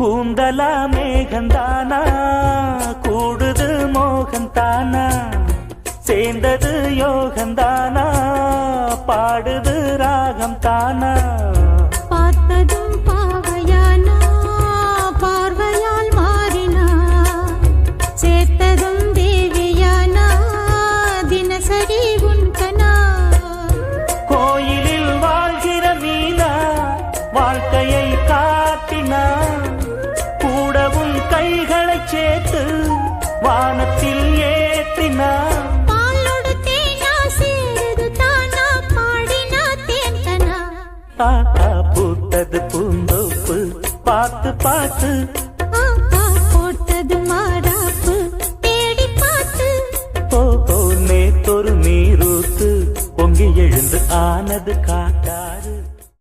கூந்தலா மேகந்தானா கூடுது மோகந்தானா சேர்ந்தது யோகந்தானா பாடுது ராகம் தானா பார்த்ததும் பாவையானா பார்வையால் மாறினா சேர்த்ததும் தேவியானா தினசரி உன்கனா கோயிலில் வாழ்கிற மீனா வாழ்க்கையை காட்டினா கூடவும் கைகளை சேர்த்து வானத்தில் ஏற்றினா பாலோடு தேனா சேருது தானா பாடினா தேன்கனா பூத்தது பூந்தோப்பு பார்த்து பார்த்து போட்டது மாறாப்பு தேடி பார்த்து நேத்தொரு நீரூத்து பொங்கி எழுந்து ஆனது காத்து